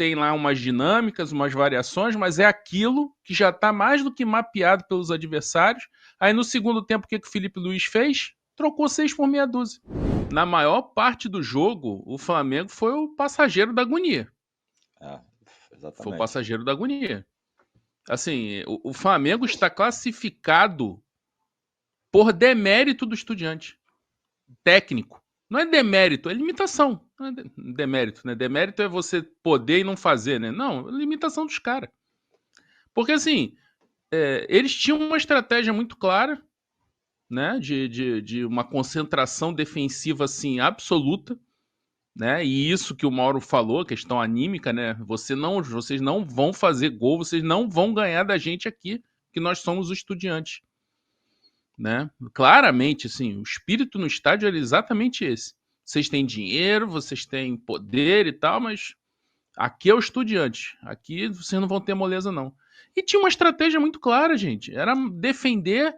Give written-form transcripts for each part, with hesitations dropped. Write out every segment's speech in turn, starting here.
tem lá umas dinâmicas, umas variações, mas é aquilo que já está mais do que mapeado pelos adversários. Aí no segundo tempo, o que o Felipe Luiz fez? Trocou 6 por meia dúzia. Na maior parte do jogo, o Flamengo foi o passageiro da agonia. Foi o Exatamente. passageiro da agonia. Assim, o Flamengo está classificado por demérito do Estudiante. Técnico. Não é demérito, é limitação. Não é demérito, né? Demérito é você poder e não fazer, né? Não, é limitação dos caras. Porque, assim, eles tinham uma estratégia muito clara, né? De uma concentração defensiva, assim, absoluta, né? E isso que o Mauro falou, questão anímica, né? Vocês não vão fazer gol, vocês não vão ganhar da gente aqui, que nós somos os Estudiantes, né? Claramente, assim, o espírito no estádio era exatamente esse. Vocês têm dinheiro, vocês têm poder e tal, mas aqui é o Estudiante. Aqui vocês não vão ter moleza, não. E tinha uma estratégia muito clara, gente. Era defender,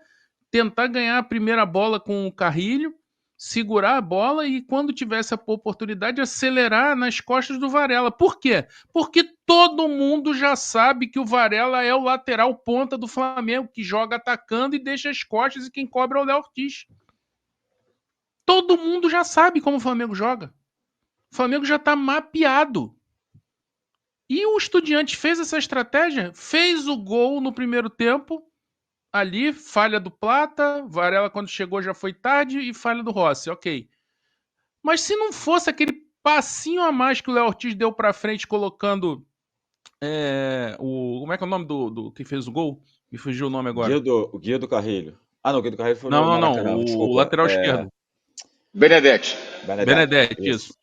tentar ganhar a primeira bola com o Carrilho, segurar a bola e, quando tivesse a oportunidade, acelerar nas costas do Varela. Por quê? Porque todo mundo já sabe que o Varela é o lateral ponta do Flamengo, que joga atacando e deixa as costas, e quem cobra é o Léo Ortiz. Todo mundo já sabe como o Flamengo joga. O Flamengo já está mapeado. E o Estudiante fez essa estratégia, fez o gol no primeiro tempo, ali, falha do Plata, Varela quando chegou já foi tarde e falha do Rossi, ok. Mas se não fosse aquele passinho a mais que o Léo Ortiz deu pra frente colocando como é que é o nome do que fez o gol? Me fugiu o nome agora. O Guia do Carrilho. Ah, não, o Guia do Carrilho foi no Não, Maracanã, o desculpa. lateral esquerdo. Benedetti. Benedetti, isso.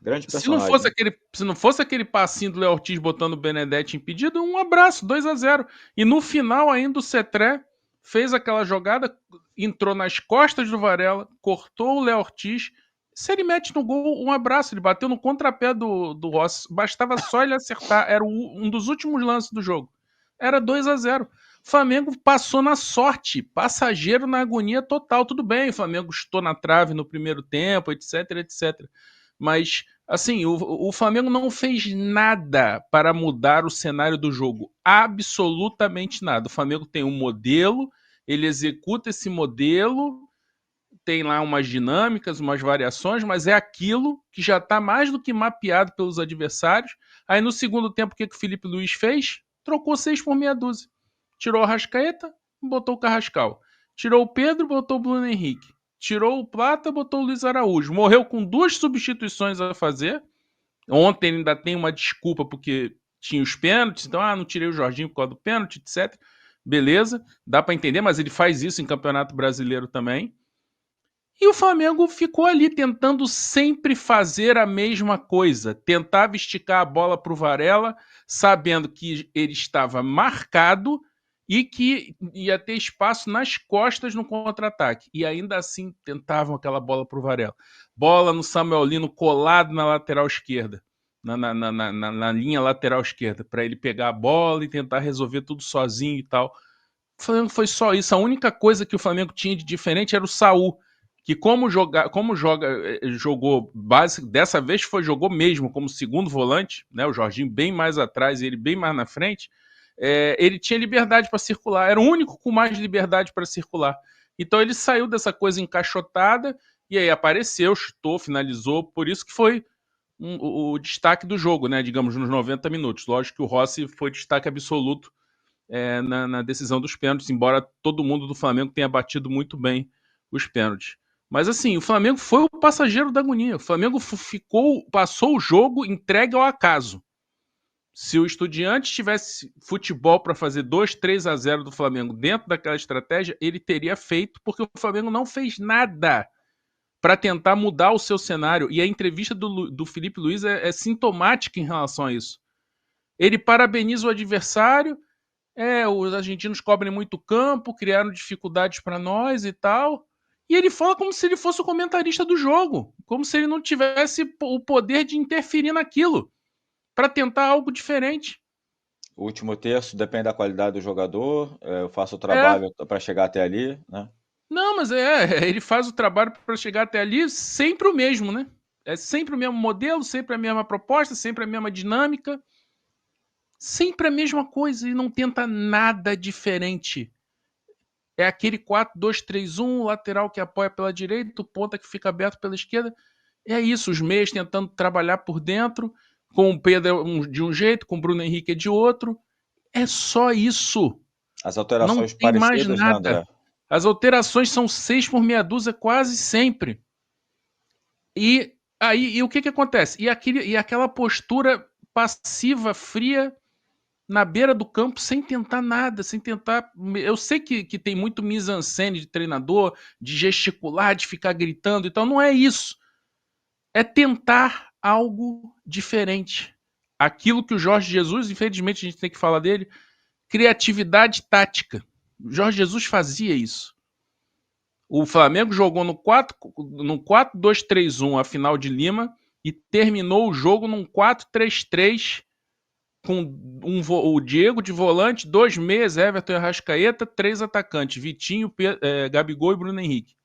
Grande Se não personagem. fosse aquele passinho do Léo Ortiz botando o Benedetti impedido, um abraço, 2-0. E no final ainda o Cetré fez aquela jogada, entrou nas costas do Varela, cortou o Léo Ortiz. Se ele mete no gol, um abraço. Ele bateu no contrapé do Rossi. Bastava só ele acertar. Era um dos últimos lances do jogo. Era 2-0. Flamengo passou na sorte, passageiro na agonia total. Tudo bem, o Flamengo estou na trave no primeiro tempo, etc, etc. Mas, assim, o Flamengo não fez nada para mudar o cenário do jogo. Absolutamente nada. O Flamengo tem um modelo, ele executa esse modelo, tem lá umas dinâmicas, umas variações, mas é aquilo que já está mais do que mapeado pelos adversários. Aí no segundo tempo, o que o Felipe Luiz fez? Trocou 6 por meia dúzia. Tirou a Arrascaeta, botou o Carrascal. Tirou o Pedro, botou o Bruno Henrique. Tirou o Plata, botou o Luiz Araújo. Morreu com 2 substituições a fazer. Ontem ainda tem uma desculpa porque tinha os pênaltis, então não tirei o Jorginho por causa do pênalti, etc. Beleza, dá para entender, mas ele faz isso em Campeonato Brasileiro também. E o Flamengo ficou ali tentando sempre fazer a mesma coisa. Tentava esticar a bola para o Varela, sabendo que ele estava marcado e que ia ter espaço nas costas no contra-ataque. E ainda assim tentavam aquela bola para o Varela. Bola no Samuel Lino colado na lateral esquerda. Na linha lateral esquerda, para ele pegar a bola e tentar resolver tudo sozinho e tal. O Flamengo foi só isso. A única coisa que o Flamengo tinha de diferente era o Saul, que jogou base, dessa vez jogou mesmo como segundo volante, né? O Jorginho bem mais atrás e ele bem mais na frente. Ele tinha liberdade para circular, era o único com mais liberdade para circular. Então ele saiu dessa coisa encaixotada e aí apareceu, chutou, finalizou, por isso que foi o destaque do jogo, né? Digamos, nos 90 minutos. Lógico que o Rossi foi destaque absoluto na decisão dos pênaltis, embora todo mundo do Flamengo tenha batido muito bem os pênaltis. Mas assim, o Flamengo foi o passageiro da agonia. O Flamengo passou o jogo entregue ao acaso. Se o Estudiante tivesse futebol para fazer 2-3-0 do Flamengo dentro daquela estratégia, ele teria feito, porque o Flamengo não fez nada para tentar mudar o seu cenário. E a entrevista do Felipe Luiz é sintomática em relação a isso. Ele parabeniza o adversário, os argentinos cobrem muito campo, criaram dificuldades para nós e tal. E ele fala como se ele fosse o comentarista do jogo, como se ele não tivesse o poder de interferir naquilo, para tentar algo diferente. O último terço depende da qualidade do jogador, eu faço o trabalho para chegar até ali, né? Não, mas ele faz o trabalho para chegar até ali sempre o mesmo, né? É sempre o mesmo modelo, sempre a mesma proposta, sempre a mesma dinâmica. Sempre a mesma coisa e não tenta nada diferente. É aquele 4-2-3-1, lateral que apoia pela direita, o ponta que fica aberto pela esquerda. É isso, os meias tentando trabalhar por dentro, com o Pedro de um jeito, com o Bruno Henrique de outro. É só isso. As alterações Não tem mais parecidas, né, nada. André? As alterações são 6 por meia dúzia quase sempre. E o que acontece? E aquela postura passiva, fria, na beira do campo, sem tentar nada, sem tentar... Eu sei que tem muito mise-en-scène de treinador, de gesticular, de ficar gritando e tal. Não é isso. É tentar algo diferente. Aquilo que o Jorge Jesus, infelizmente a gente tem que falar dele, criatividade tática. O Jorge Jesus fazia isso. O Flamengo jogou no 4-2-3-1 a final de Lima e terminou o jogo num 4-3-3 com o Diego de volante, 2 meias, Everton e Arrascaeta, 3 atacantes, Vitinho, Gabigol e Bruno Henrique.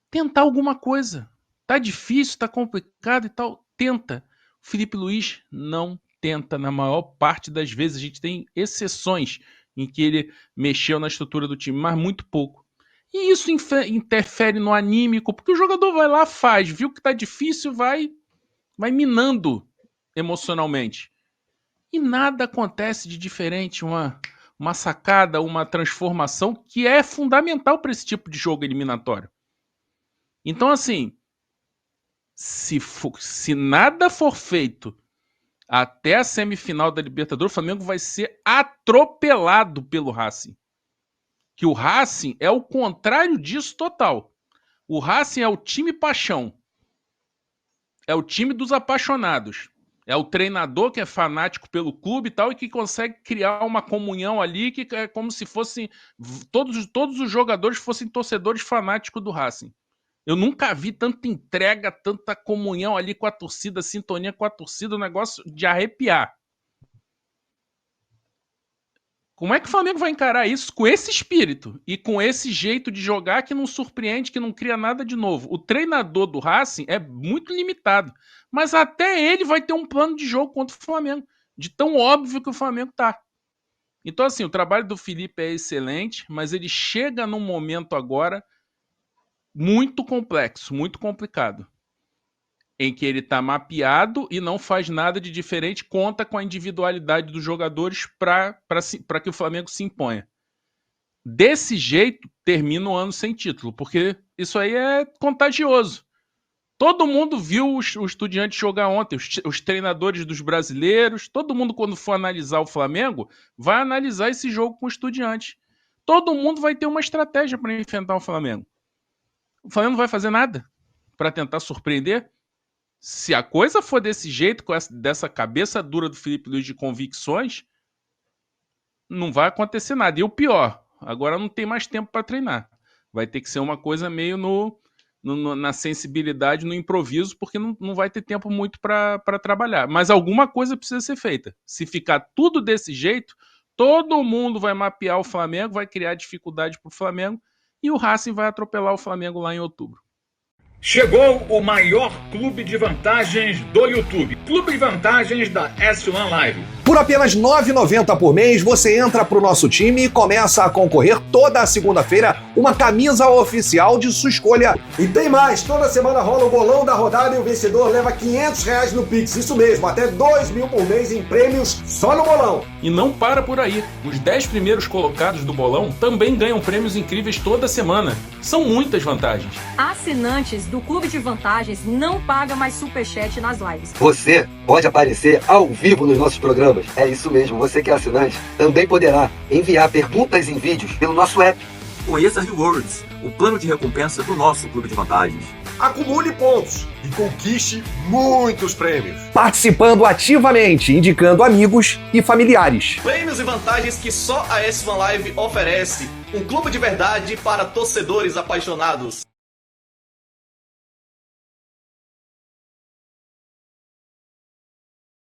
Tentar alguma coisa. Tá difícil, tá complicado e tal. Tenta. O Felipe Luiz não tenta na maior parte das vezes. A gente tem exceções em que ele mexeu na estrutura do time, mas muito pouco. E isso interfere no anímico, porque o jogador vai lá, faz, viu que tá difícil, vai minando emocionalmente. E nada acontece de diferente, uma sacada, uma transformação que é fundamental para esse tipo de jogo eliminatório. Então, assim, se nada for feito até a semifinal da Libertadores, o Flamengo vai ser atropelado pelo Racing. Que o Racing é o contrário disso total. O Racing é o time paixão. É o time dos apaixonados. É o treinador que é fanático pelo clube e tal, e que consegue criar uma comunhão ali, que é como se fossem todos os jogadores fossem torcedores fanáticos do Racing. Eu nunca vi tanta entrega, tanta comunhão ali com a torcida, sintonia com a torcida, um negócio de arrepiar. Como é que o Flamengo vai encarar isso com esse espírito e com esse jeito de jogar que não surpreende, que não cria nada de novo? O treinador do Racing é muito limitado, mas até ele vai ter um plano de jogo contra o Flamengo, de tão óbvio que o Flamengo tá. Então, assim, o trabalho do Felipe é excelente, mas ele chega num momento agora muito complexo, muito complicado, em que ele está mapeado e não faz nada de diferente, conta com a individualidade dos jogadores para que o Flamengo se imponha. Desse jeito, termina o ano sem título, porque isso aí é contagioso. Todo mundo viu o Estudiantes jogar ontem, os treinadores dos brasileiros, todo mundo, quando for analisar o Flamengo, vai analisar esse jogo com o Estudiantes. Todo mundo vai ter uma estratégia para enfrentar o Flamengo. O Flamengo não vai fazer nada para tentar surpreender. Se a coisa for desse jeito, dessa cabeça dura do Felipe Luiz de convicções, não vai acontecer nada. E o pior, agora não tem mais tempo para treinar. Vai ter que ser uma coisa meio na sensibilidade, no improviso, porque não vai ter tempo muito para trabalhar. Mas alguma coisa precisa ser feita. Se ficar tudo desse jeito, todo mundo vai mapear o Flamengo, vai criar dificuldade para o Flamengo e o Racing vai atropelar o Flamengo lá em outubro. Chegou o maior clube de vantagens do YouTube. Clube de vantagens da S1 Live. Por apenas R$ 9,90 por mês, você entra pro nosso time e começa a concorrer toda a segunda-feira uma camisa oficial de sua escolha. E tem mais, toda semana rola o bolão da rodada e o vencedor leva R$500 no Pix. Isso mesmo, até 2 mil por mês em prêmios só no bolão. E não para por aí. Os 10 primeiros colocados do bolão também ganham prêmios incríveis toda semana. São muitas vantagens. Assinantes do Clube de Vantagens não paga mais superchat nas lives. Você pode aparecer ao vivo nos nossos programas. É isso mesmo, você que é assinante também poderá enviar perguntas em vídeos pelo nosso app. Conheça Rewards, o plano de recompensa do nosso Clube de Vantagens. Acumule pontos e conquiste muitos prêmios. Participando ativamente, indicando amigos e familiares. Prêmios e vantagens que só a S1 Live oferece. Um clube de verdade para torcedores apaixonados.